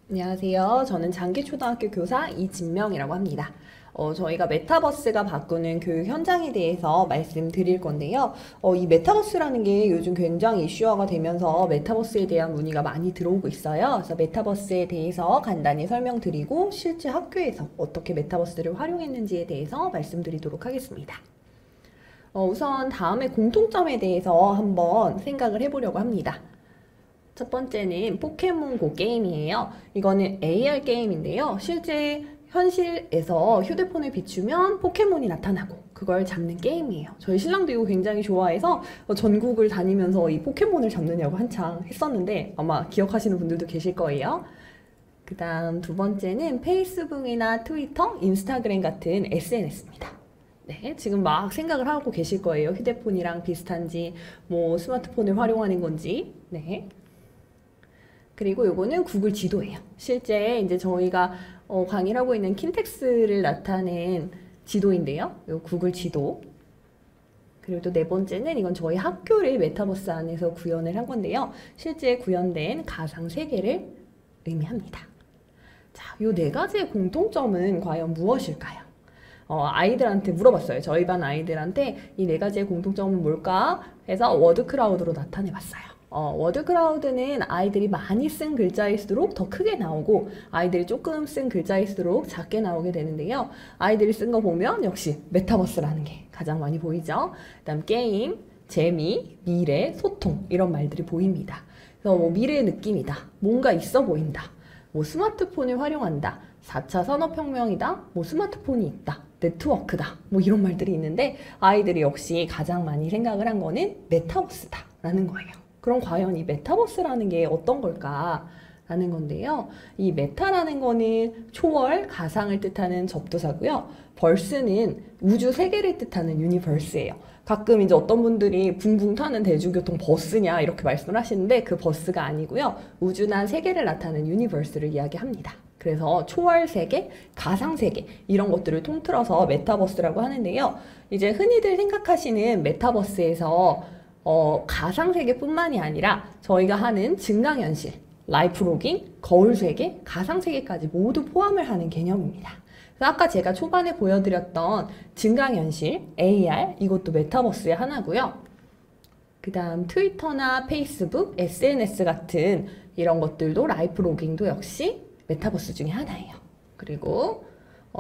안녕하세요. 저는 장기초등학교 교사 이진명이라고 합니다. 저희가 메타버스가 바꾸는 교육 현장에 대해서 말씀드릴 건데요. 이 메타버스라는 게 요즘 굉장히 이슈화가 되면서 메타버스에 대한 문의가 많이 들어오고 있어요. 그래서 메타버스에 대해서 간단히 설명드리고 실제 학교에서 어떻게 메타버스를 활용했는지에 대해서 말씀드리도록 하겠습니다. 우선 다음에 공통점에 대해서 한번 생각을 해보려고 합니다. 첫 번째는 포켓몬고 게임이에요. 이거는 AR 게임인데요. 실제 현실에서 휴대폰을 비추면 포켓몬이 나타나고 그걸 잡는 게임이에요. 저희 신랑도 이거 굉장히 좋아해서 전국을 다니면서 이 포켓몬을 잡느냐고 한창 했었는데 아마 기억하시는 분들도 계실 거예요. 그 다음 두 번째는 페이스북이나 트위터, 인스타그램 같은 SNS입니다. 네, 지금 막 생각을 하고 계실 거예요. 휴대폰이랑 비슷한지, 뭐 스마트폰을 활용하는 건지. 네. 그리고 요거는 구글 지도예요. 실제 이제 저희가 강의를 하고 있는 킨텍스를 나타낸 지도인데요. 요 구글 지도. 그리고 또 네 번째는 이건 저희 학교를 메타버스 안에서 구현을 한 건데요. 실제 구현된 가상 세계를 의미합니다. 자, 요 네 가지의 공통점은 과연 무엇일까요? 아이들한테 물어봤어요. 저희 반 아이들한테 이 네 가지의 공통점은 뭘까 해서 워드 클라우드로 나타내 봤어요. 워드 클라우드는 아이들이 많이 쓴 글자일수록 더 크게 나오고 아이들이 조금 쓴 글자일수록 작게 나오게 되는데요. 아이들이 쓴 거 보면 역시 메타버스라는 게 가장 많이 보이죠. 그다음 게임, 재미, 미래, 소통 이런 말들이 보입니다. 그래서 뭐 미래의 느낌이다. 뭔가 있어 보인다. 뭐 스마트폰을 활용한다. 4차 산업혁명이다. 뭐 스마트폰이 있다. 네트워크다. 뭐 이런 말들이 있는데 아이들이 역시 가장 많이 생각을 한 거는 메타버스다라는 거예요. 그럼 과연 이 메타버스라는 게 어떤 걸까? 라는 건데요. 이 메타라는 거는 초월, 가상을 뜻하는 접두사고요. 벌스는 우주 세계를 뜻하는 유니버스예요. 가끔 이제 어떤 분들이 붕붕 타는 대중교통 버스냐 이렇게 말씀을 하시는데 그 버스가 아니고요. 우주나 세계를 나타내는 유니버스를 이야기합니다. 그래서 초월 세계, 가상 세계 이런 것들을 통틀어서 메타버스라고 하는데요. 이제 흔히들 생각하시는 메타버스에서 가상세계뿐만이 아니라 저희가 하는 증강현실, 라이프로깅, 거울세계, 가상세계까지 모두 포함을 하는 개념입니다. 그래서 아까 제가 초반에 보여드렸던 증강현실, AR, 이것도 메타버스의 하나고요. 그 다음 트위터나 페이스북, SNS 같은 이런 것들도 라이프로깅도 역시 메타버스 중에 하나예요. 그리고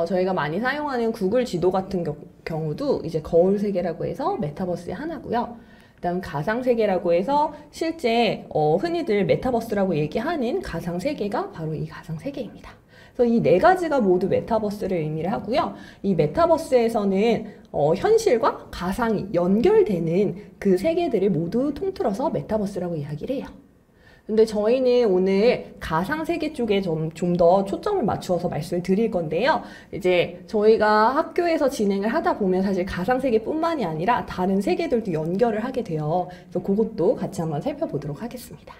저희가 많이 사용하는 구글 지도 같은 경우도 이제 거울세계라고 해서 메타버스의 하나고요. 그다음 가상세계라고 해서 실제 흔히들 메타버스라고 얘기하는 가상세계가 바로 이 가상세계입니다. 그래서 이 네 가지가 모두 메타버스를 의미를 하고요. 이 메타버스에서는 현실과 가상이 연결되는 그 세계들을 모두 통틀어서 메타버스라고 이야기를 해요. 근데 저희는 오늘 가상세계 쪽에 좀 더 초점을 맞추어서 말씀을 드릴 건데요. 이제 저희가 학교에서 진행을 하다 보면 사실 가상세계뿐만이 아니라 다른 세계들도 연결을 하게 돼요. 그래서 그것도 같이 한번 살펴보도록 하겠습니다.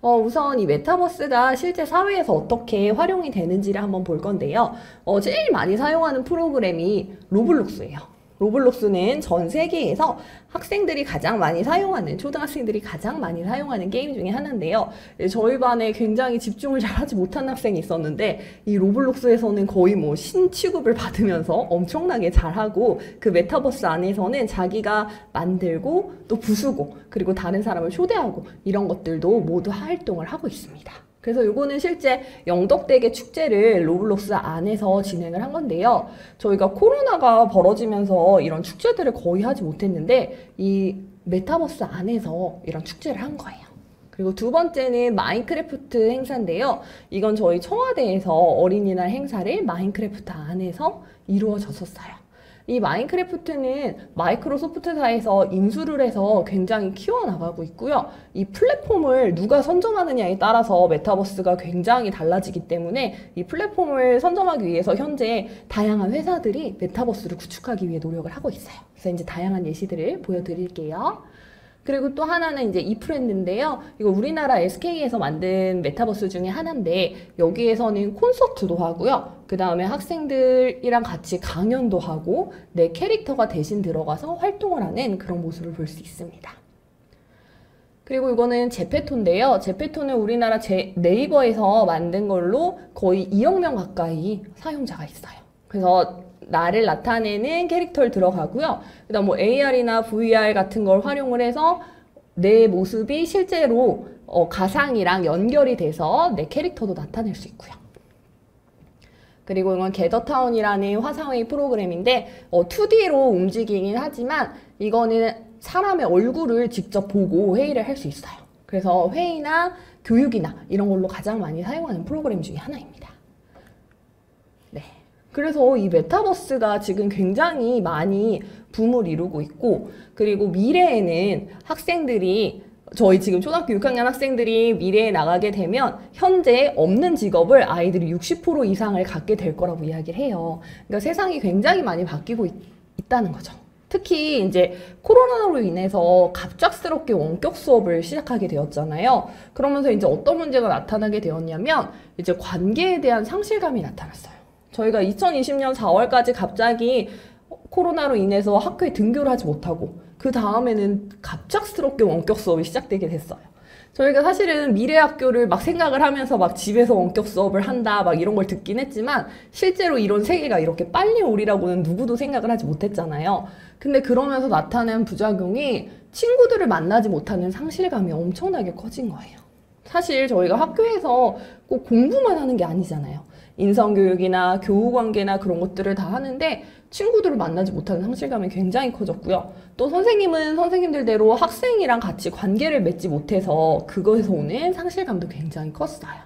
우선 이 메타버스가 실제 사회에서 어떻게 활용이 되는지를 한번 볼 건데요. 제일 많이 사용하는 프로그램이 로블록스예요. 로블록스는 전 세계에서 학생들이 가장 많이 사용하는, 초등학생들이 가장 많이 사용하는 게임 중에 하나인데요. 저희 반에 굉장히 집중을 잘 하지 못한 학생이 있었는데 이 로블록스에서는 거의 뭐 신취급을 받으면서 엄청나게 잘하고 그 메타버스 안에서는 자기가 만들고 또 부수고 그리고 다른 사람을 초대하고 이런 것들도 모두 활동을 하고 있습니다. 그래서 요거는 실제 영덕대게 축제를 로블록스 안에서 진행을 한 건데요. 저희가 코로나가 벌어지면서 이런 축제들을 거의 하지 못했는데 이 메타버스 안에서 이런 축제를 한 거예요. 그리고 두 번째는 마인크래프트 행사인데요. 이건 저희 청와대에서 어린이날 행사를 마인크래프트 안에서 이루어졌었어요. 이 마인크래프트는 마이크로소프트사에서 인수를 해서 굉장히 키워나가고 있고요. 이 플랫폼을 누가 선점하느냐에 따라서 메타버스가 굉장히 달라지기 때문에 이 플랫폼을 선점하기 위해서 현재 다양한 회사들이 메타버스를 구축하기 위해 노력을 하고 있어요. 그래서 이제 다양한 예시들을 보여드릴게요. 그리고 또 하나는 이제 이프렌드인데요. 이거 우리나라 SK에서 만든 메타버스 중에 하나인데 여기에서는 콘서트도 하고요. 그 다음에 학생들이랑 같이 강연도 하고 내 캐릭터가 대신 들어가서 활동을 하는 그런 모습을 볼 수 있습니다. 그리고 이거는 제페토인데요. 제페토는 우리나라 네이버에서 만든 걸로 거의 2억 명 가까이 사용자가 있어요. 그래서 나를 나타내는 캐릭터를 들어가고요. 그다음 뭐 AR이나 VR 같은 걸 활용을 해서 내 모습이 실제로 가상이랑 연결이 돼서 내 캐릭터도 나타낼 수 있고요. 그리고 이건 게더타운이라는 화상회의 프로그램인데 2D로 움직이긴 하지만 이거는 사람의 얼굴을 직접 보고 회의를 할 수 있어요. 그래서 회의나 교육이나 이런 걸로 가장 많이 사용하는 프로그램 중에 하나입니다. 네. 그래서 이 메타버스가 지금 굉장히 많이 붐을 이루고 있고, 그리고 미래에는 학생들이 저희 지금 초등학교 6학년 학생들이 미래에 나가게 되면 현재 없는 직업을 아이들이 60% 이상을 갖게 될 거라고 이야기를 해요. 그러니까 세상이 굉장히 많이 바뀌고 있다는 거죠. 특히 이제 코로나로 인해서 갑작스럽게 원격 수업을 시작하게 되었잖아요. 그러면서 이제 어떤 문제가 나타나게 되었냐면 이제 관계에 대한 상실감이 나타났어요. 저희가 2020년 4월까지 갑자기 코로나로 인해서 학교에 등교를 하지 못하고 그 다음에는 갑작스럽게 원격 수업이 시작되게 됐어요. 저희가 사실은 미래 학교를 막 생각을 하면서 막 집에서 원격 수업을 한다 막 이런 걸 듣긴 했지만 실제로 이런 세계가 이렇게 빨리 오리라고는 누구도 생각을 하지 못했잖아요. 근데 그러면서 나타난 부작용이 친구들을 만나지 못하는 상실감이 엄청나게 커진 거예요. 사실 저희가 학교에서 꼭 공부만 하는 게 아니잖아요. 인성교육이나 교우관계나 그런 것들을 다 하는데 친구들을 만나지 못하는 상실감이 굉장히 커졌고요. 또 선생님은 선생님들대로 학생이랑 같이 관계를 맺지 못해서 그것에서 오는 상실감도 굉장히 컸어요.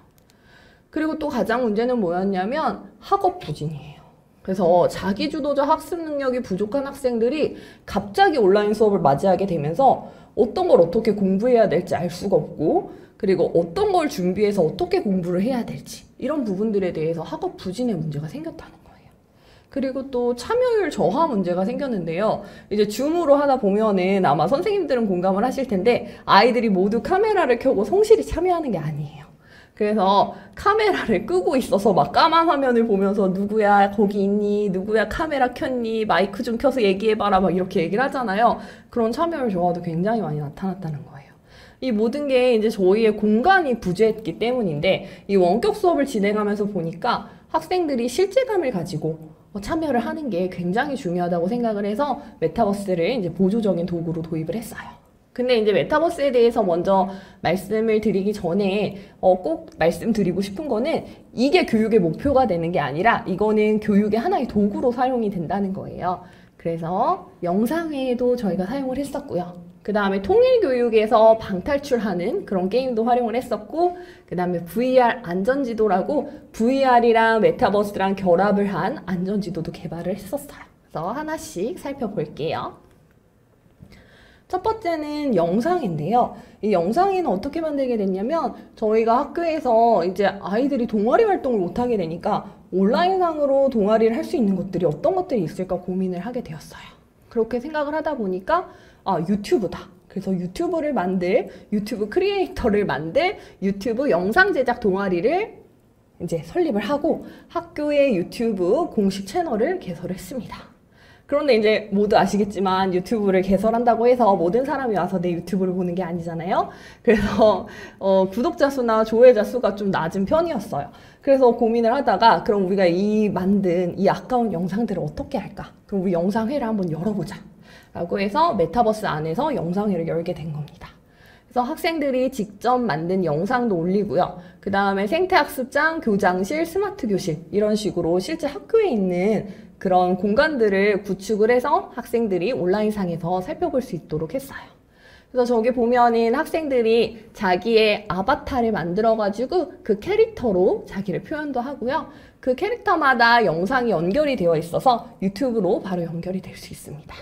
그리고 또 가장 문제는 뭐였냐면 학업 부진이에요. 그래서 자기주도적 학습 능력이 부족한 학생들이 갑자기 온라인 수업을 맞이하게 되면서 어떤 걸 어떻게 공부해야 될지 알 수가 없고, 그리고 어떤 걸 준비해서 어떻게 공부를 해야 될지 이런 부분들에 대해서 학업 부진의 문제가 생겼다는 거예요. 그리고 또 참여율 저하 문제가 생겼는데요. 이제 줌으로 하다 보면은 아마 선생님들은 공감을 하실 텐데 아이들이 모두 카메라를 켜고 성실히 참여하는 게 아니에요. 그래서 카메라를 끄고 있어서 막 까만 화면을 보면서 누구야 거기 있니? 누구야 카메라 켰니? 마이크 좀 켜서 얘기해봐라 막 이렇게 얘기를 하잖아요. 그런 참여율 저하도 굉장히 많이 나타났다는 거예요. 이 모든 게 이제 저희의 공간이 부재했기 때문인데 이 원격 수업을 진행하면서 보니까 학생들이 실제감을 가지고 참여를 하는 게 굉장히 중요하다고 생각을 해서 메타버스를 이제 보조적인 도구로 도입을 했어요. 근데 이제 메타버스에 대해서 먼저 말씀을 드리기 전에 꼭 말씀드리고 싶은 거는 이게 교육의 목표가 되는 게 아니라 이거는 교육의 하나의 도구로 사용이 된다는 거예요. 그래서 영상회의도 저희가 사용을 했었고요. 그 다음에 통일교육에서 방탈출하는 그런 게임도 활용을 했었고, 그 다음에 VR 안전지도라고 VR이랑 메타버스랑 결합을 한 안전지도도 개발을 했었어요. 그래서 하나씩 살펴볼게요. 첫 번째는 영상인데요. 이 영상에는 어떻게 만들게 됐냐면 저희가 학교에서 이제 아이들이 동아리 활동을 못하게 되니까 온라인상으로 동아리를 할 수 있는 것들이 어떤 것들이 있을까 고민을 하게 되었어요. 그렇게 생각을 하다 보니까 유튜브다. 그래서 유튜브 크리에이터를 만들 유튜브 영상 제작 동아리를 이제 설립을 하고 학교의 유튜브 공식 채널을 개설했습니다. 그런데 이제 모두 아시겠지만 유튜브를 개설한다고 해서 모든 사람이 와서 내 유튜브를 보는 게 아니잖아요. 그래서 구독자 수나 조회자 수가 좀 낮은 편이었어요. 그래서 고민을 하다가 그럼 우리가 만든 이 아까운 영상들을 어떻게 할까? 그럼 우리 영상회를 한번 열어보자 라고 해서 메타버스 안에서 영상회를 열게 된 겁니다. 그래서 학생들이 직접 만든 영상도 올리고요. 그 다음에 생태학습장, 교장실, 스마트 교실 이런 식으로 실제 학교에 있는 그런 공간들을 구축을 해서 학생들이 온라인상에서 살펴볼 수 있도록 했어요. 그래서 저기 보면은 학생들이 자기의 아바타를 만들어가지고 그 캐릭터로 자기를 표현도 하고요. 그 캐릭터마다 영상이 연결이 되어 있어서 유튜브로 바로 연결이 될 수 있습니다.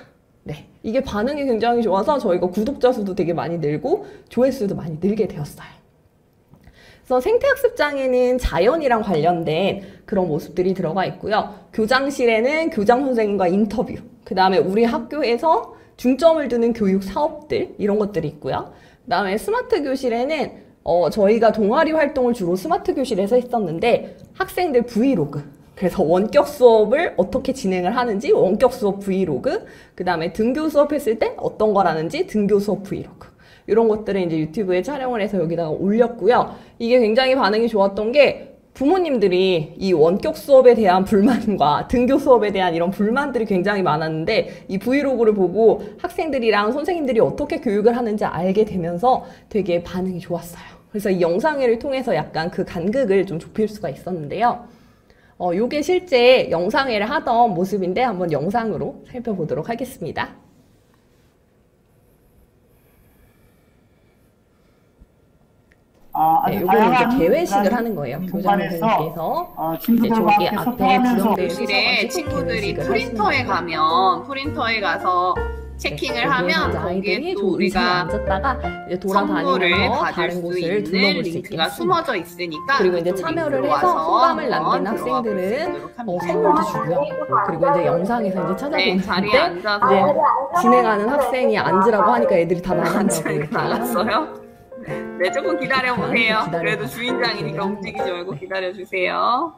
네, 이게 반응이 굉장히 좋아서 저희가 구독자 수도 되게 많이 늘고 조회수도 많이 늘게 되었어요. 그래서 생태학습장에는 자연이랑 관련된 그런 모습들이 들어가 있고요. 교장실에는 교장 선생님과 인터뷰, 그 다음에 우리 학교에서 중점을 두는 교육 사업들 이런 것들이 있고요. 그 다음에 스마트 교실에는 저희가 동아리 활동을 주로 스마트 교실에서 했었는데 학생들 브이로그, 그래서 원격 수업을 어떻게 진행을 하는지 원격 수업 브이로그, 그 다음에 등교 수업 했을 때 어떤 걸 하는지 등교 수업 브이로그 이런 것들을 이제 유튜브에 촬영을 해서 여기다가 올렸고요. 이게 굉장히 반응이 좋았던 게 부모님들이 이 원격 수업에 대한 불만과 등교 수업에 대한 이런 불만들이 굉장히 많았는데 이 브이로그를 보고 학생들이랑 선생님들이 어떻게 교육을 하는지 알게 되면서 되게 반응이 좋았어요. 그래서 이 영상회를 통해서 약간 그 간극을 좀 좁힐 수가 있었는데요. 요게 실제 영상회를 하던 모습인데 한번 영상으로 살펴보도록 하겠습니다. 네, 요거는 이제 개회식을 하는 거예요. 교장 선생님께서 이제 저기 앞에 부정대에 교실에 친구들이 프린터에 가면 프린터에 가서 체킹을 하면 거기에 또 우리가 앉았다가 이제 선물을 돌아다니면서 받을 다른 수 곳을 있는 둘러볼 수 링크가 있겠습니다. 숨어져 있으니까 그리고 이제 참여를 해서 소감을 남긴 학생들은 선물도 주고요. 그리고 이제 영상에서 이제 찾아보는데 자리에 이제 앉아서 진행하는 학생이 앉으라고 하니까 애들이 다 나간다고 앉아 이렇게 나갔어요. 네, 조금 기다려보세요. 그래도 주인장이니까 움직이지 말고 기다려주세요.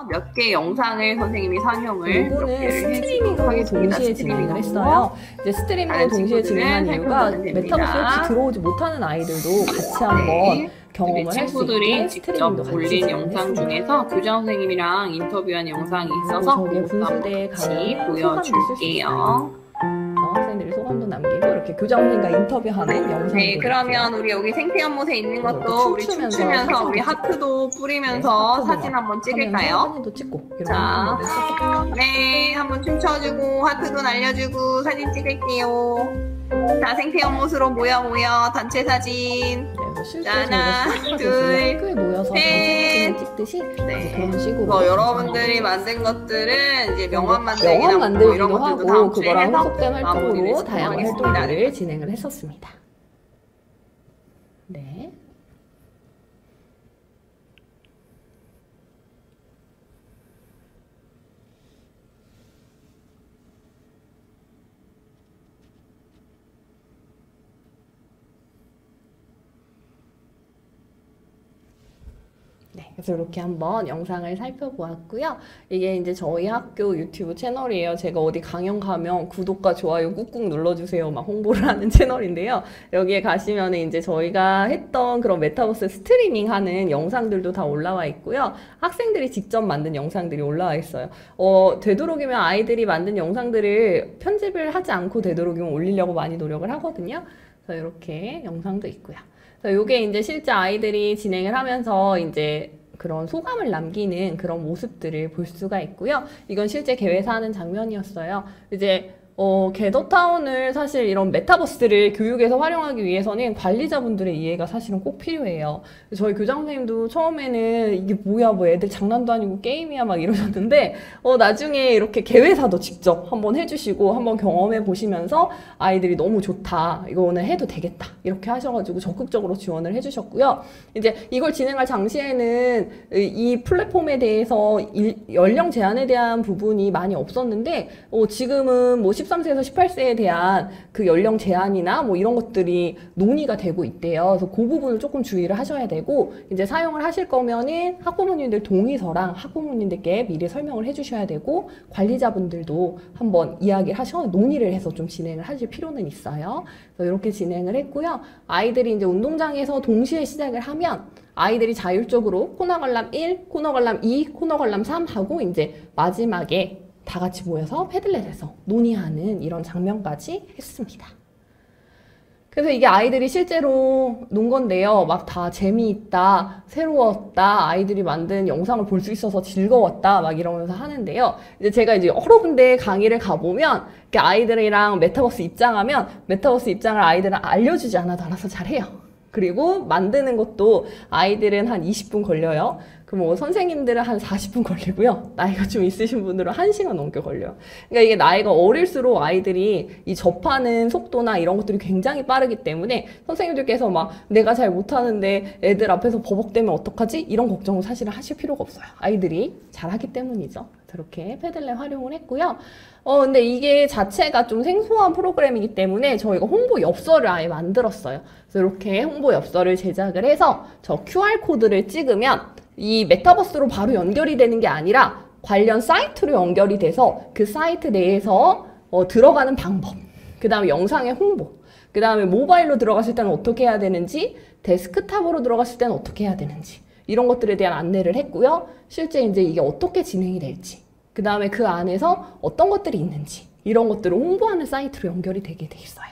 몇 개 영상을 선생님이 상영을 이거는 스트리밍으로 동시에 진행을 했어요. 이제 스트리밍을 동시에 진행한 이유가 메타버스 혹시 들어오지 못하는 아이들도 같이 한번 경험을 할 수 있게 친구들이 직접 스트리밍도 올린 영상 중에서 교장 선생님이랑 인터뷰한 영상이 있어서 저게 그것도 분수대에 같이 가면 보여줄게요. 학생들이 소감도 남기고 이렇게 교장 선생님과 인터뷰하는 영상도 네, 그러면 우리 여기 생태연 못에 있는 것도 우리 춤추면서 우리 하트도 뿌리면서 사진 한번 찍을까요? 사진도 찍고 자, 네, 한번 춤춰주고 하트도 날려주고 사진 찍을게요. 자, 생태연 못으로 모여 단체 사진. 하나, 둘, 학교에 모여서 셋. 단체 사진을 찍듯이 네. 그런 식으로 여러분들이 만든 것들은 이제 명함 만들기나 명함 만들기도 이런 것들도 하고 다음 주에 그거랑 해서 후속된 활동으로 마무리를 다양한 하겠습니다. 활동들을 진행을 했었습니다. 네. 네, 그래서 이렇게 한번 영상을 살펴보았고요. 이게 이제 저희 학교 유튜브 채널이에요. 제가 어디 강연 가면 구독과 좋아요 꾹꾹 눌러주세요 막 홍보를 하는 채널인데요. 여기에 가시면 이제 저희가 했던 그런 메타버스 스트리밍 하는 영상들도 다 올라와 있고요. 학생들이 직접 만든 영상들이 올라와 있어요. 되도록이면 아이들이 만든 영상들을 편집을 하지 않고 되도록이면 올리려고 많이 노력을 하거든요. 그래서 이렇게 영상도 있고요. 요게 이제 실제 아이들이 진행을 하면서 이제 그런 소감을 남기는 그런 모습들을 볼 수가 있고요. 이건 실제 개회에서 하는 장면이었어요. 이제 겟더타운을 사실 이런 메타버스를 교육에서 활용하기 위해서는 관리자분들의 이해가 사실은 꼭 필요해요. 저희 교장 선생님도 처음에는 이게 뭐야, 뭐 애들 장난도 아니고 게임이야 막 이러셨는데 나중에 이렇게 개회사도 직접 한번 해주시고 한번 경험해 보시면서 아이들이 너무 좋다, 이거 오늘 해도 되겠다 이렇게 하셔가지고 적극적으로 지원을 해주셨고요. 이제 이걸 진행할 당시에는 이 플랫폼에 대해서 연령 제한에 대한 부분이 많이 없었는데 지금은 뭐 13세에서 18세에 대한 그 연령 제한이나 뭐 이런 것들이 논의가 되고 있대요. 그래서 그 부분을 조금 주의를 하셔야 되고, 이제 사용을 하실 거면은 학부모님들 동의서랑 학부모님들께 미리 설명을 해주셔야 되고, 관리자분들도 한번 이야기를 논의를 해서 좀 진행을 하실 필요는 있어요. 그래서 이렇게 진행을 했고요. 아이들이 이제 운동장에서 동시에 시작을 하면 아이들이 자율적으로 코너 관람 1, 코너 관람 2, 코너 관람 3 하고 이제 마지막에 다 같이 모여서 패들렛에서 논의하는 이런 장면까지 했습니다. 그래서 이게 아이들이 실제로 논 건데요. 막 다 재미있다, 새로웠다, 아이들이 만든 영상을 볼 수 있어서 즐거웠다, 막 이러면서 하는데요. 이제 제가 이제 여러 군데 강의를 가보면, 이렇게 아이들이랑 메타버스 입장하면, 메타버스 입장을 아이들은 알려주지 않아도 알아서 잘해요. 그리고 만드는 것도 아이들은 한 20분 걸려요. 그럼 뭐 선생님들은 한 40분 걸리고요. 나이가 좀 있으신 분들은 1시간 넘게 걸려요. 그러니까 이게 나이가 어릴수록 아이들이 이 접하는 속도나 이런 것들이 굉장히 빠르기 때문에 선생님들께서 막 내가 잘 못하는데 애들 앞에서 버벅대면 어떡하지? 이런 걱정을 사실은 하실 필요가 없어요. 아이들이 잘하기 때문이죠. 이렇게 패들렛 활용을 했고요. 근데 이게 자체가 좀 생소한 프로그램이기 때문에 저희가 홍보 엽서를 아예 만들었어요. 그래서 이렇게 홍보 엽서를 제작을 해서 저 QR코드를 찍으면 이 메타버스로 바로 연결이 되는 게 아니라 관련 사이트로 연결이 돼서 그 사이트 내에서 들어가는 방법, 그 다음에 영상의 홍보, 그 다음에 모바일로 들어갔을 때는 어떻게 해야 되는지, 데스크탑으로 들어갔을 때는 어떻게 해야 되는지, 이런 것들에 대한 안내를 했고요. 실제 이제 이게 어떻게 진행이 될지, 그 다음에 그 안에서 어떤 것들이 있는지, 이런 것들을 홍보하는 사이트로 연결이 되게 돼 있어요.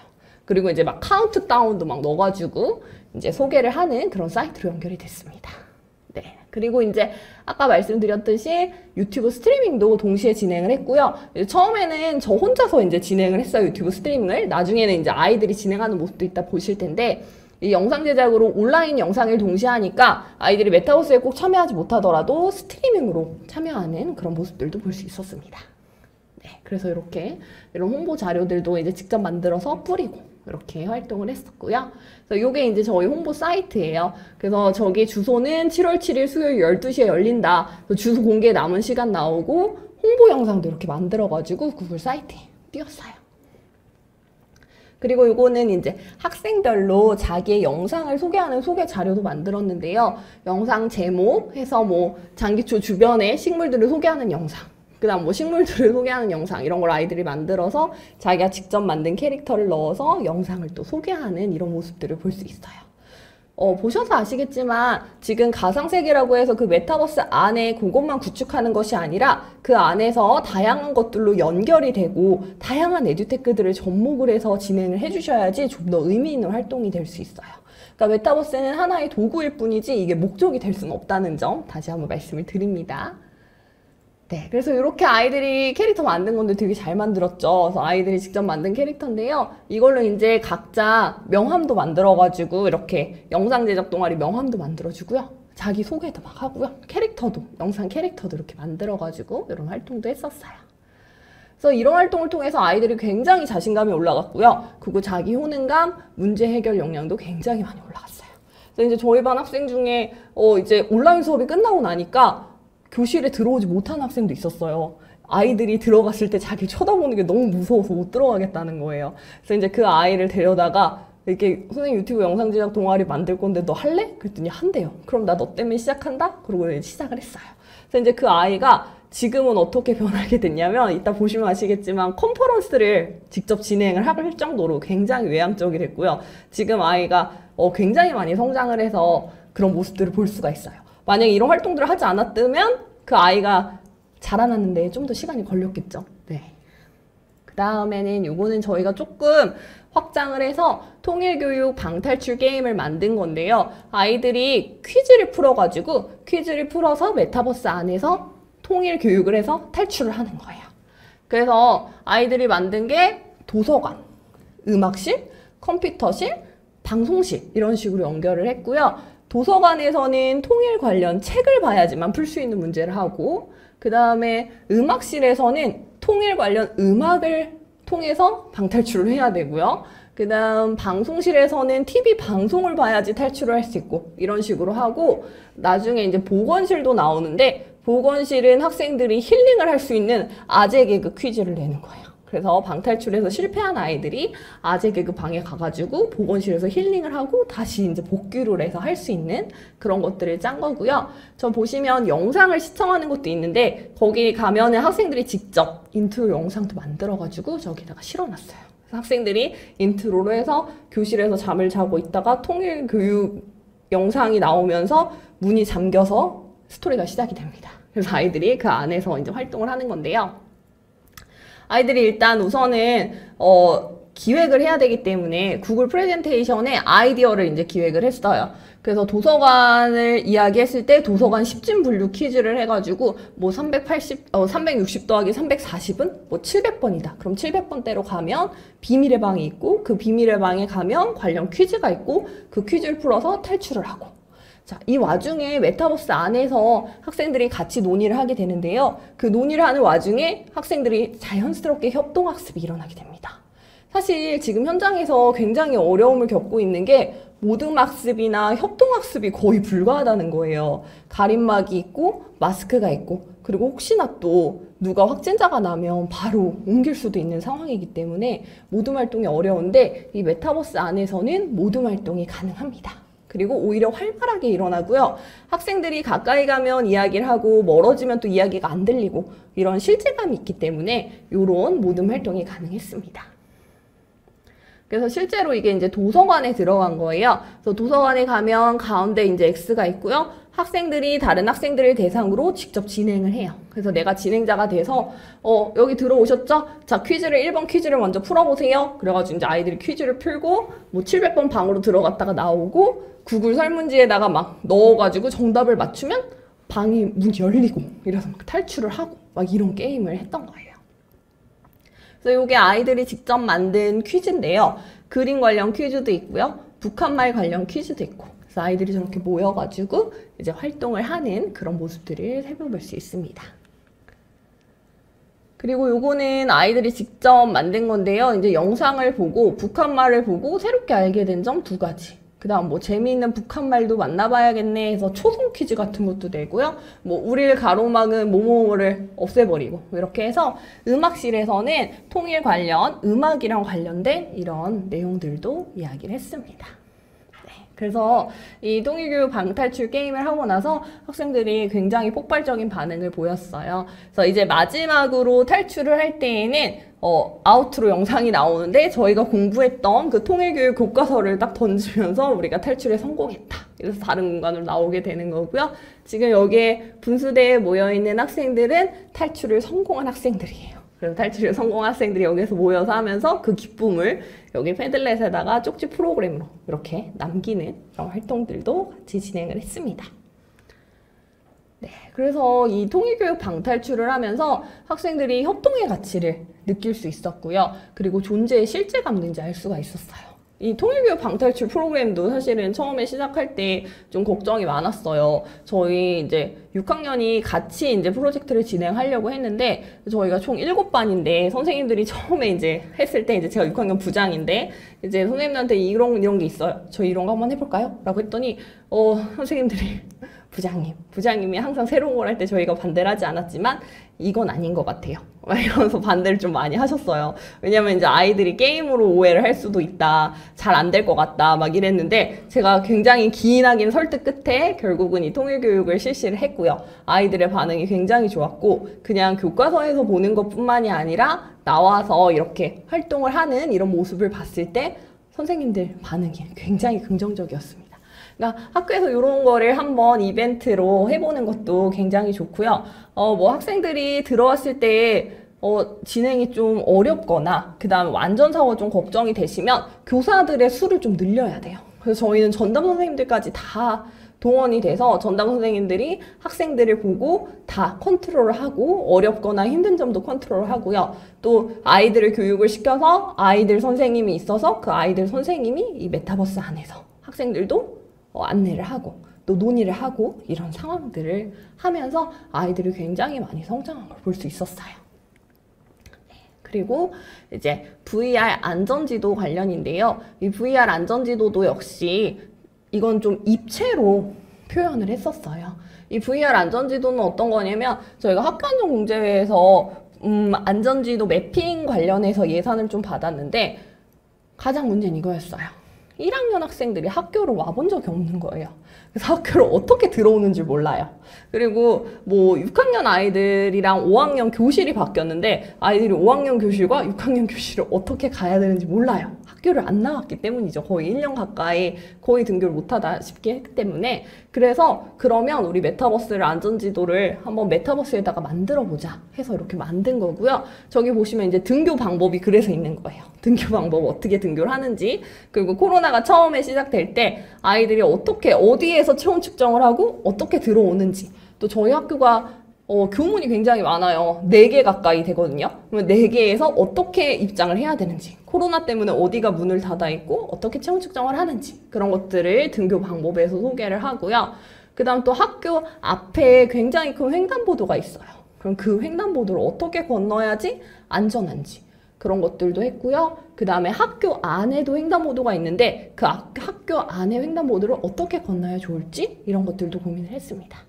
그리고 이제 막 카운트다운도 막 넣어가지고 이제 소개를 하는 그런 사이트로 연결이 됐습니다. 네. 그리고 이제 아까 말씀드렸듯이 유튜브 스트리밍도 동시에 진행을 했고요. 처음에는 저 혼자서 이제 진행을 했어요. 유튜브 스트리밍을. 나중에는 이제 아이들이 진행하는 모습도 이따 보실 텐데, 이 영상 제작으로 온라인 영상을 동시에 하니까 아이들이 메타버스에 꼭 참여하지 못하더라도 스트리밍으로 참여하는 그런 모습들도 볼 수 있었습니다. 네, 그래서 이렇게 이런 홍보 자료들도 이제 직접 만들어서 뿌리고 이렇게 활동을 했었고요. 그래서 이게 이제 저희 홍보 사이트예요. 그래서 저기 주소는 7월 7일 수요일 12시에 열린다. 주소 공개 남은 시간 나오고 홍보 영상도 이렇게 만들어가지고 구글 사이트에 띄웠어요. 그리고 이거는 이제 학생별로 자기의 영상을 소개하는 소개 자료도 만들었는데요. 영상 제목 해서 뭐 장기초 주변의 식물들을 소개하는 영상, 그 다음 뭐 식물들을 소개하는 영상, 이런 걸 아이들이 만들어서 자기가 직접 만든 캐릭터를 넣어서 영상을 또 소개하는 이런 모습들을 볼 수 있어요. 보셔서 아시겠지만 지금 가상세계라고 해서 그 메타버스 안에 그것만 구축하는 것이 아니라 그 안에서 다양한 것들로 연결이 되고 다양한 에듀테크들을 접목을 해서 진행을 해주셔야지 좀 더 의미 있는 활동이 될 수 있어요. 그러니까 메타버스는 하나의 도구일 뿐이지 이게 목적이 될 수는 없다는 점 다시 한번 말씀을 드립니다. 네, 그래서 이렇게 아이들이 캐릭터 만든 건데 되게 잘 만들었죠. 그래서 아이들이 직접 만든 캐릭터인데요. 이걸로 이제 각자 명함도 만들어가지고 이렇게 영상 제작 동아리 명함도 만들어주고요. 자기 소개도 막 하고요. 캐릭터도, 영상 캐릭터도 이렇게 만들어가지고 이런 활동도 했었어요. 그래서 이런 활동을 통해서 아이들이 굉장히 자신감이 올라갔고요. 그리고 자기 효능감, 문제 해결 역량도 굉장히 많이 올라갔어요. 그래서 이제 저희 반 학생 중에 이제 온라인 수업이 끝나고 나니까 교실에 들어오지 못한 학생도 있었어요. 아이들이 들어갔을 때 자기 쳐다보는 게 너무 무서워서 못 들어가겠다는 거예요. 그래서 이제 그 아이를 데려다가 이렇게 선생님 유튜브 영상 제작 동아리 만들 건데 너 할래? 그랬더니 한대요. 그럼 나 너 때문에 시작한다? 그러고 이제 시작을 했어요. 그래서 이제 그 아이가 지금은 어떻게 변하게 됐냐면 이따 보시면 아시겠지만 컨퍼런스를 직접 진행을 할 정도로 굉장히 외향적이 됐고요. 지금 아이가 굉장히 많이 성장을 해서 그런 모습들을 볼 수가 있어요. 만약에 이런 활동들을 하지 않았다면 그 아이가 자라났는데 좀 더 시간이 걸렸겠죠. 네. 그 다음에는 요거는 저희가 조금 확장을 해서 통일교육 방탈출 게임을 만든 건데요. 아이들이 퀴즈를 풀어가지고 퀴즈를 풀어서 메타버스 안에서 통일교육을 해서 탈출을 하는 거예요. 그래서 아이들이 만든 게 도서관, 음악실, 컴퓨터실, 방송실 이런 식으로 연결을 했고요. 도서관에서는 통일 관련 책을 봐야지만 풀 수 있는 문제를 하고, 그 다음에 음악실에서는 통일 관련 음악을 통해서 방탈출을 해야 되고요. 그 다음 방송실에서는 TV 방송을 봐야지 탈출을 할 수 있고, 이런 식으로 하고, 나중에 이제 보건실도 나오는데, 보건실은 학생들이 힐링을 할 수 있는 아재 개그 퀴즈를 내는 거예요. 그래서 방탈출에서 실패한 아이들이 아재 개그 방에 가가지고 보건실에서 힐링을 하고 다시 이제 복귀를 해서 할 수 있는 그런 것들을 짠 거고요. 저 보시면 영상을 시청하는 것도 있는데 거기 가면은 학생들이 직접 인트로 영상도 만들어가지고 저기다가 실어놨어요. 그래서 학생들이 인트로로 해서 교실에서 잠을 자고 있다가 통일교육 영상이 나오면서 문이 잠겨서 스토리가 시작이 됩니다. 그래서 아이들이 그 안에서 이제 활동을 하는 건데요. 아이들이 일단 우선은 기획을 해야 되기 때문에 구글 프레젠테이션에 아이디어를 이제 기획을 했어요. 그래서 도서관을 이야기했을 때 도서관 10진 분류 퀴즈를 해가지고 뭐 360 더하기 340은 뭐 700번이다. 그럼 700번대로 가면 비밀의 방이 있고 그 비밀의 방에 가면 관련 퀴즈가 있고 그 퀴즈를 풀어서 탈출을 하고. 자, 이 와중에 메타버스 안에서 학생들이 같이 논의를 하게 되는데요. 그 논의를 하는 와중에 학생들이 자연스럽게 협동학습이 일어나게 됩니다. 사실 지금 현장에서 굉장히 어려움을 겪고 있는 게 모듬학습이나 협동학습이 거의 불가하다는 거예요. 가림막이 있고 마스크가 있고 그리고 혹시나 또 누가 확진자가 나면 바로 옮길 수도 있는 상황이기 때문에 모듬 활동이 어려운데 이 메타버스 안에서는 모듬 활동이 가능합니다. 그리고 오히려 활발하게 일어나고요. 학생들이 가까이 가면 이야기를 하고 멀어지면 또 이야기가 안 들리고 이런 실제감이 있기 때문에 이런 모듬 활동이 가능했습니다. 그래서 실제로 이게 이제 도서관에 들어간 거예요. 그래서 도서관에 가면 가운데 이제 X가 있고요. 학생들이 다른 학생들을 대상으로 직접 진행을 해요. 그래서 내가 진행자가 돼서 여기 들어오셨죠? 자, 1번 퀴즈를 먼저 풀어보세요. 그래가지고 이제 아이들이 퀴즈를 풀고 뭐 700번 방으로 들어갔다가 나오고 구글 설문지에다가 막 넣어가지고 정답을 맞추면 방이 문이 열리고 이래서 막 탈출을 하고 막 이런 게임을 했던 거예요. 그래서 이게 아이들이 직접 만든 퀴즈인데요. 그림 관련 퀴즈도 있고요. 북한말 관련 퀴즈도 있고. 그래서 아이들이 저렇게 모여가지고 이제 활동을 하는 그런 모습들을 살펴볼 수 있습니다. 그리고 요거는 아이들이 직접 만든 건데요. 이제 영상을 보고 북한말을 보고 새롭게 알게 된 점 2가지. 그 다음 뭐 재미있는 북한말도 만나봐야겠네 해서 초성 퀴즈 같은 것도 내고요. 뭐 우리를 가로막은 뭐뭐를 없애버리고 이렇게 해서 음악실에서는 통일 관련, 음악이랑 관련된 이런 내용들도 이야기를 했습니다. 그래서 이 통일교육 방탈출 게임을 하고 나서 학생들이 굉장히 폭발적인 반응을 보였어요. 그래서 이제 마지막으로 탈출을 할 때에는 아우트로 영상이 나오는데 저희가 공부했던 그 통일교육 교과서를 딱 던지면서 우리가 탈출에 성공했다. 그래서 다른 공간으로 나오게 되는 거고요. 지금 여기에 분수대에 모여있는 학생들은 탈출을 성공한 학생들이에요. 그래서 탈출에 성공한 학생들이 여기서 모여서 하면서 그 기쁨을 여기 패들렛에다가 쪽지 프로그램으로 이렇게 남기는 그런 활동들도 같이 진행을 했습니다. 네, 그래서 이 통일교육 방탈출을 하면서 학생들이 협동의 가치를 느낄 수 있었고요. 그리고 존재의 실제감도 이제 알 수가 있었어요. 이 통일교육 방탈출 프로그램도 사실은 처음에 시작할 때 좀 걱정이 많았어요. 저희 이제 6학년이 같이 이제 프로젝트를 진행하려고 했는데 저희가 총 7반인데 선생님들이 처음에 이제 했을 때 이제 제가 6학년 부장인데 이제 선생님들한테 이런 게 있어요. 저 이런 거 한번 해볼까요? 라고 했더니 선생님들이 부장님이 항상 새로운 걸 할 때 저희가 반대를 하지 않았지만 이건 아닌 것 같아요. 막 이러면서 반대를 좀 많이 하셨어요. 왜냐면 이제 아이들이 게임으로 오해를 할 수도 있다. 잘 안 될 것 같다. 막 이랬는데 제가 굉장히 기나긴 설득 끝에 결국은 이 통일교육을 실시를 했고요. 아이들의 반응이 굉장히 좋았고 그냥 교과서에서 보는 것뿐만이 아니라 나와서 이렇게 활동을 하는 이런 모습을 봤을 때 선생님들 반응이 굉장히 긍정적이었습니다. 그러니까 학교에서 이런 거를 한번 이벤트로 해보는 것도 굉장히 좋고요. 뭐 학생들이 들어왔을 때 진행이 좀 어렵거나 그 다음에 완전사고가 좀 걱정이 되시면 교사들의 수를 좀 늘려야 돼요. 그래서 저희는 전담 선생님들까지 다 동원이 돼서 전담 선생님들이 학생들을 보고 다 컨트롤을 하고 어렵거나 힘든 점도 컨트롤을 하고요. 또 아이들을 교육을 시켜서 아이들 선생님이 있어서 그 아이들 선생님이 이 메타버스 안에서 학생들도 안내를 하고 또 논의를 하고 이런 상황들을 하면서 아이들이 굉장히 많이 성장한 걸 볼 수 있었어요. 그리고 이제 VR 안전지도 관련인데요. 이 VR 안전지도도 역시 이건 좀 입체로 표현을 했었어요. 이 VR 안전지도는 어떤 거냐면 저희가 학교안전공제회에서 안전지도 매핑 관련해서 예산을 좀 받았는데 가장 문제는 이거였어요. 1학년 학생들이 학교로 와본 적이 없는 거예요. 그래서 학교를 어떻게 들어오는지 몰라요. 그리고 뭐 6학년 아이들이랑 5학년 교실이 바뀌었는데 아이들이 5학년 교실과 6학년 교실을 어떻게 가야 되는지 몰라요. 학교를 안 나왔기 때문이죠. 거의 1년 가까이 거의 등교를 못하다시피 했기 때문에. 그래서 그러면 우리 메타버스를 안전지도를 한번 메타버스에다가 만들어보자 해서 이렇게 만든 거고요. 저기 보시면 이제 등교 방법이 그래서 있는 거예요. 등교 방법 어떻게 등교를 하는지, 그리고 코로나가 처음에 시작될 때 아이들이 어떻게 어디에서 체온 측정을 하고 어떻게 들어오는지, 또 저희 학교가 교문이 굉장히 많아요. 4개 가까이 되거든요. 그러면 4개에서 어떻게 입장을 해야 되는지, 코로나 때문에 어디가 문을 닫아 있고 어떻게 체온 측정을 하는지, 그런 것들을 등교 방법에서 소개를 하고요. 그 다음 또 학교 앞에 굉장히 큰 횡단보도가 있어요. 그럼 그 횡단보도를 어떻게 건너야지 안전한지, 그런 것들도 했고요. 그 다음에 학교 안에도 횡단보도가 있는데 그 학교 안에 횡단보도를 어떻게 건너야 좋을지, 이런 것들도 고민을 했습니다.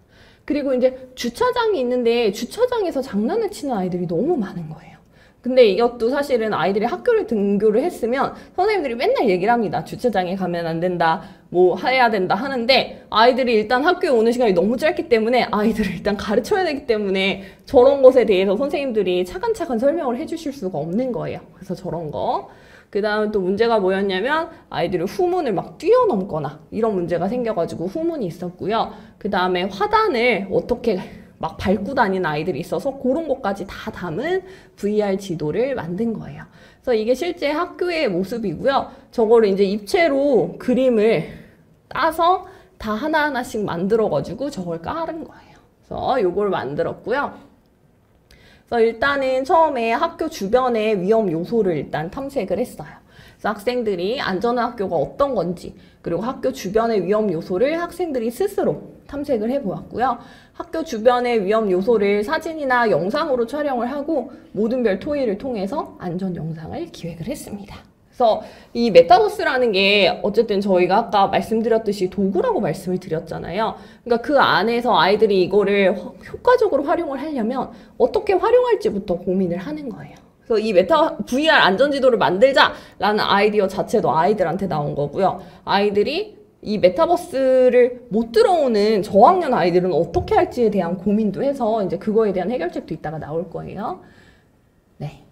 그리고 이제 주차장이 있는데 주차장에서 장난을 치는 아이들이 너무 많은 거예요. 근데 이것도 사실은 아이들이 학교를 등교를 했으면 선생님들이 맨날 얘기를 합니다. 주차장에 가면 안 된다, 뭐 해야 된다 하는데 아이들이 일단 학교에 오는 시간이 너무 짧기 때문에 아이들을 일단 가르쳐야 되기 때문에 저런 것에 대해서 선생님들이 차근차근 설명을 해주실 수가 없는 거예요. 그래서 저런 거 그 다음에 또 문제가 뭐였냐면 아이들이 후문을 막 뛰어넘거나 이런 문제가 생겨가지고 후문이 있었고요. 그 다음에 화단을 어떻게 막 밟고 다니는 아이들이 있어서 그런 것까지 다 담은 VR 지도를 만든 거예요. 그래서 이게 실제 학교의 모습이고요. 저거를 이제 입체로 그림을 따서 다 하나하나씩 만들어가지고 저걸 깔은 거예요. 그래서 요걸 만들었고요. 그래서 일단은 처음에 학교 주변의 위험 요소를 일단 탐색을 했어요. 그래서 학생들이 안전한 학교가 어떤 건지, 그리고 학교 주변의 위험 요소를 학생들이 스스로 탐색을 해보았고요. 학교 주변의 위험 요소를 사진이나 영상으로 촬영을 하고 모든 별 토의를 통해서 안전 영상을 기획을 했습니다. 그래서 이 메타버스라는 게 어쨌든 저희가 아까 말씀드렸듯이 도구라고 말씀을 드렸잖아요. 그러니까 그 안에서 아이들이 이거를 효과적으로 활용을 하려면 어떻게 활용할지부터 고민을 하는 거예요. 그래서 이 VR 안전지도를 만들자라는 아이디어 자체도 아이들한테 나온 거고요. 아이들이 이 메타버스를 못 들어오는 저학년 아이들은 어떻게 할지에 대한 고민도 해서 이제 그거에 대한 해결책도 이따가 나올 거예요. 네.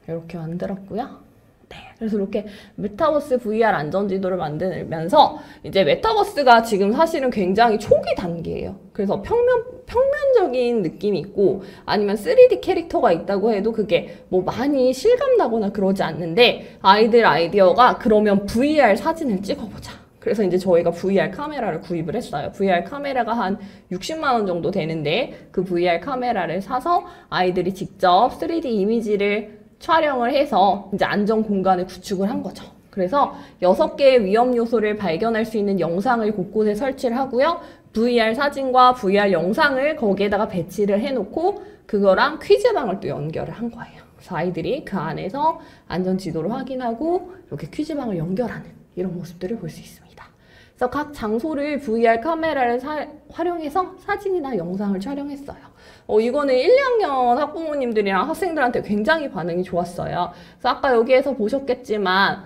이렇게 만들었고요. 네, 그래서 이렇게 메타버스 VR 안전지도를 만들면서 이제 메타버스가 지금 사실은 굉장히 초기 단계예요. 그래서 평면적인 느낌이 있고 아니면 3D 캐릭터가 있다고 해도 그게 뭐 많이 실감나거나 그러지 않는데 아이들 아이디어가 그러면 VR 사진을 찍어보자. 그래서 이제 저희가 VR 카메라를 구입을 했어요. VR 카메라가 한 60만 원 정도 되는데 그 VR 카메라를 사서 아이들이 직접 3D 이미지를 촬영을 해서 이제 안전 공간을 구축을 한 거죠. 그래서 6개의 위험 요소를 발견할 수 있는 영상을 곳곳에 설치를 하고요. VR 사진과 VR 영상을 거기에다가 배치를 해놓고 그거랑 퀴즈방을 또 연결을 한 거예요. 그래서 아이들이 그 안에서 안전 지도를 확인하고 이렇게 퀴즈방을 연결하는 이런 모습들을 볼 수 있습니다. 그래서 각 장소를 VR 카메라를 활용해서 사진이나 영상을 촬영했어요. 이거는 1, 2학년 학부모님들이랑 학생들한테 굉장히 반응이 좋았어요. 그래서 아까 여기에서 보셨겠지만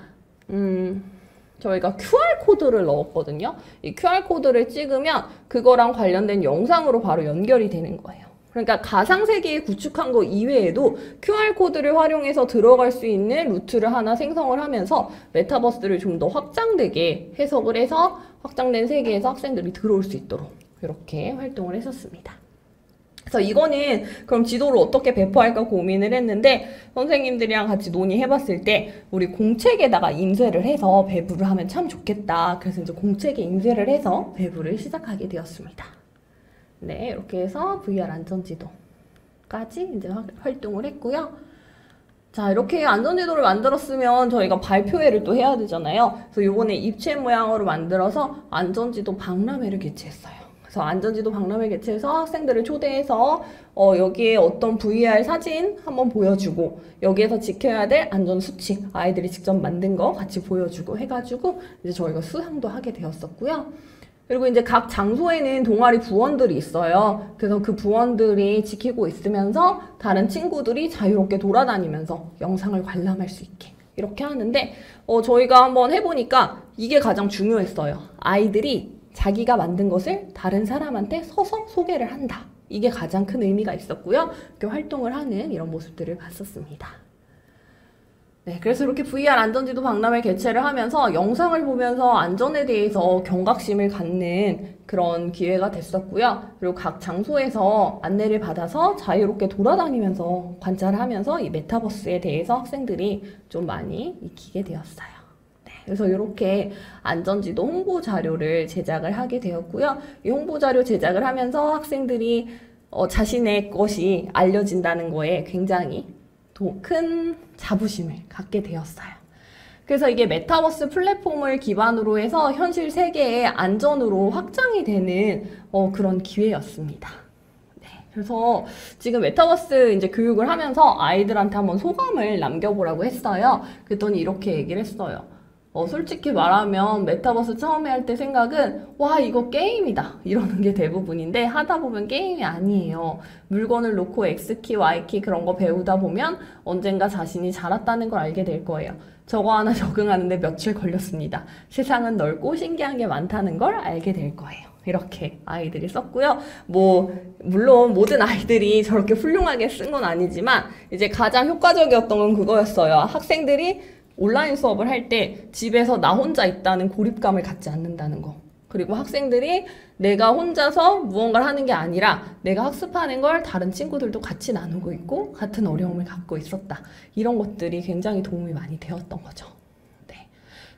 저희가 QR코드를 넣었거든요. 이 QR코드를 찍으면 그거랑 관련된 영상으로 바로 연결이 되는 거예요. 그러니까 가상세계에 구축한 거 이외에도 QR코드를 활용해서 들어갈 수 있는 루트를 하나 생성을 하면서 메타버스를 좀 더 확장되게 해석을 해서 확장된 세계에서 학생들이 들어올 수 있도록 이렇게 활동을 했었습니다. 그래서 이거는 그럼 지도를 어떻게 배포할까 고민을 했는데 선생님들이랑 같이 논의해봤을 때 우리 공책에다가 인쇄를 해서 배부를 하면 참 좋겠다. 그래서 이제 공책에 인쇄를 해서 배부를 시작하게 되었습니다. 네, 이렇게 해서 VR 안전지도까지 이제 활동을 했고요. 자, 이렇게 안전지도를 만들었으면 저희가 발표회를 또 해야 되잖아요. 그래서 요번에 입체 모양으로 만들어서 안전지도 박람회를 개최했어요. 그래서 안전지도 박람회 개최해서 학생들을 초대해서 여기에 어떤 VR 사진 한번 보여주고 여기에서 지켜야 될 안전수칙 아이들이 직접 만든 거 같이 보여주고 해가지고 이제 저희가 수상도 하게 되었었고요. 그리고 이제 각 장소에는 동아리 부원들이 있어요. 그래서 그 부원들이 지키고 있으면서 다른 친구들이 자유롭게 돌아다니면서 영상을 관람할 수 있게 이렇게 하는데 저희가 한번 해보니까 이게 가장 중요했어요. 아이들이 자기가 만든 것을 다른 사람한테 서서 소개를 한다. 이게 가장 큰 의미가 있었고요. 이렇게 활동을 하는 이런 모습들을 봤었습니다. 네, 그래서 이렇게 VR 안전지도 박람회 개최를 하면서 영상을 보면서 안전에 대해서 경각심을 갖는 그런 기회가 됐었고요. 그리고 각 장소에서 안내를 받아서 자유롭게 돌아다니면서 관찰하면서 이 메타버스에 대해서 학생들이 좀 많이 익히게 되었어요. 네, 그래서 이렇게 안전지도 홍보 자료를 제작을 하게 되었고요. 이 홍보 자료 제작을 하면서 학생들이 자신의 것이 알려진다는 거에 굉장히 큰 자부심을 갖게 되었어요. 그래서 이게 메타버스 플랫폼을 기반으로 해서 현실 세계의 안전으로 확장이 되는 그런 기회였습니다. 네, 그래서 지금 메타버스 이제 교육을 하면서 아이들한테 한번 소감을 남겨보라고 했어요. 그랬더니 이렇게 얘기를 했어요. 솔직히 말하면 메타버스 처음에 할 때 생각은 와 이거 게임이다 이러는 게 대부분인데 하다 보면 게임이 아니에요. 물건을 놓고 X키, Y키 그런 거 배우다 보면 언젠가 자신이 자랐다는 걸 알게 될 거예요. 저거 하나 적응하는데 며칠 걸렸습니다. 세상은 넓고 신기한 게 많다는 걸 알게 될 거예요. 이렇게 아이들이 썼고요. 물론 모든 아이들이 저렇게 훌륭하게 쓴 건 아니지만 이제 가장 효과적이었던 건 그거였어요. 학생들이 온라인 수업을 할 때 집에서 나 혼자 있다는 고립감을 갖지 않는다는 거. 그리고 학생들이 내가 혼자서 무언가를 하는 게 아니라 내가 학습하는 걸 다른 친구들도 같이 나누고 있고 같은 어려움을 갖고 있었다. 이런 것들이 굉장히 도움이 많이 되었던 거죠. 네.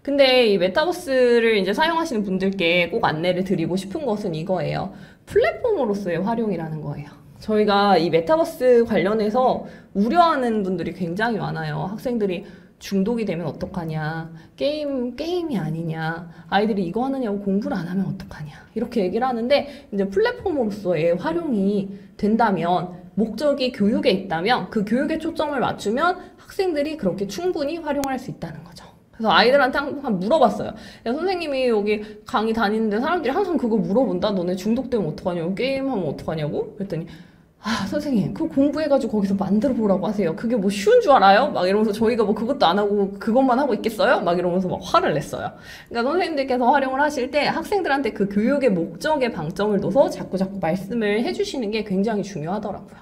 근데 이 메타버스를 이제 사용하시는 분들께 꼭 안내를 드리고 싶은 것은 이거예요. 플랫폼으로서의 활용이라는 거예요. 저희가 이 메타버스 관련해서 우려하는 분들이 굉장히 많아요. 학생들이 중독이 되면 어떡하냐, 게임이 아니냐, 아이들이 이거 하느냐고 공부를 안 하면 어떡하냐, 이렇게 얘기를 하는데, 이제 플랫폼으로서의 활용이 된다면, 목적이 교육에 있다면, 그 교육에 초점을 맞추면 학생들이 그렇게 충분히 활용할 수 있다는 거죠. 그래서 아이들한테 항상 물어봤어요. 야, 선생님이 여기 강의 다니는데 사람들이 항상 그거 물어본다. 너네 중독되면 어떡하냐고, 게임하면 어떡하냐고. 그랬더니 아, 선생님, 그거 공부해가지고 거기서 만들어 보라고 하세요. 그게 뭐 쉬운 줄 알아요? 막 이러면서 저희가 뭐 그것도 안 하고 그것만 하고 있겠어요? 막 이러면서 막 화를 냈어요. 그러니까 선생님들께서 활용을 하실 때 학생들한테 그 교육의 목적에 방점을 둬서 자꾸 말씀을 해주시는 게 굉장히 중요하더라고요.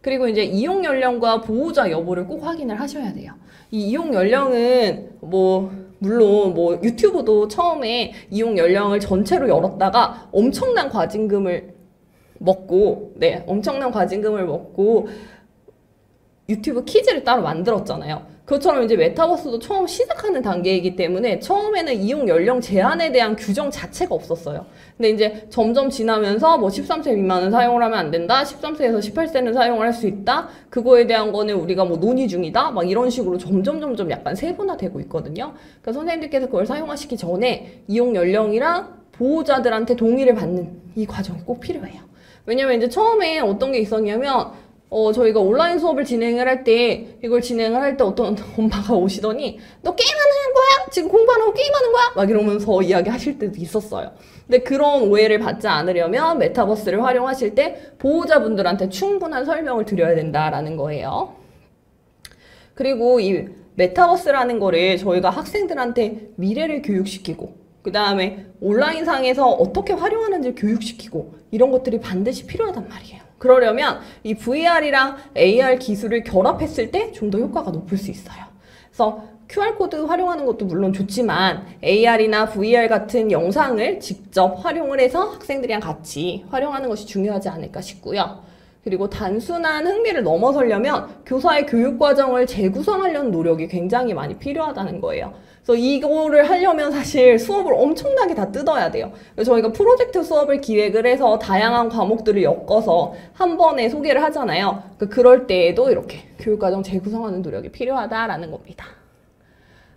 그리고 이제 이용 연령과 보호자 여부를 꼭 확인을 하셔야 돼요. 이 이용 연령은 물론 유튜브도 처음에 이용 연령을 전체로 열었다가 엄청난 과징금을 먹고 유튜브 키즈를 따로 만들었잖아요. 그것처럼 이제 메타버스도 처음 시작하는 단계이기 때문에 처음에는 이용 연령 제한에 대한 규정 자체가 없었어요. 근데 이제 점점 지나면서 13세 미만은 사용을 하면 안 된다. 13세에서 18세는 사용을 할 수 있다. 그거에 대한 거는 우리가 논의 중이다. 막 이런 식으로 점점 약간 세분화되고 있거든요. 그러니까 선생님들께서 그걸 사용하시기 전에 이용 연령이랑 보호자들한테 동의를 받는 이 과정이 꼭 필요해요. 왜냐면 이제 처음에 어떤 게 있었냐면, 저희가 온라인 수업을 진행을 할 때, 이걸 진행을 할 때 어떤 엄마가 오시더니, 너 게임하는 거야? 지금 공부 안 하고 게임하는 거야? 막 이러면서 이야기 하실 때도 있었어요. 근데 그런 오해를 받지 않으려면 메타버스를 활용하실 때 보호자분들한테 충분한 설명을 드려야 된다라는 거예요. 그리고 이 메타버스라는 거를 저희가 학생들한테 미래를 교육시키고, 그 다음에 온라인상에서 어떻게 활용하는지 교육시키고 이런 것들이 반드시 필요하단 말이에요. 그러려면 이 VR이랑 AR 기술을 결합했을 때 좀 더 효과가 높을 수 있어요. 그래서 QR코드 활용하는 것도 물론 좋지만 AR이나 VR 같은 영상을 직접 활용을 해서 학생들이랑 같이 활용하는 것이 중요하지 않을까 싶고요. 그리고 단순한 흥미를 넘어서려면 교사의 교육 과정을 재구성하려는 노력이 굉장히 많이 필요하다는 거예요. 그래서 이거를 하려면 사실 수업을 엄청나게 다 뜯어야 돼요. 그래서 저희가 프로젝트 수업을 기획을 해서 다양한 과목들을 엮어서 한 번에 소개를 하잖아요. 그럴 때에도 이렇게 교육과정 재구성하는 노력이 필요하다라는 겁니다.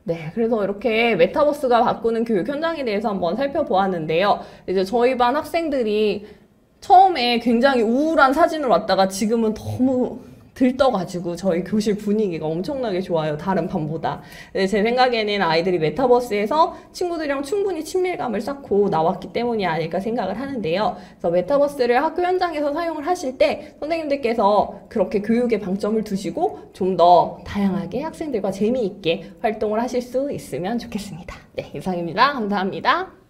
네, 그래서 이렇게 메타버스가 바꾸는 교육 현장에 대해서 한번 살펴보았는데요. 이제 저희 반 학생들이 처음에 굉장히 우울한 사진을 왔다가 지금은 너무 들떠가지고 저희 교실 분위기가 엄청나게 좋아요. 다른 반보다. 제 생각에는 아이들이 메타버스에서 친구들이랑 충분히 친밀감을 쌓고 나왔기 때문이 아닐까 생각을 하는데요. 그래서 메타버스를 학교 현장에서 사용을 하실 때 선생님들께서 그렇게 교육에 방점을 두시고 좀 더 다양하게 학생들과 재미있게 활동을 하실 수 있으면 좋겠습니다. 네, 이상입니다. 감사합니다.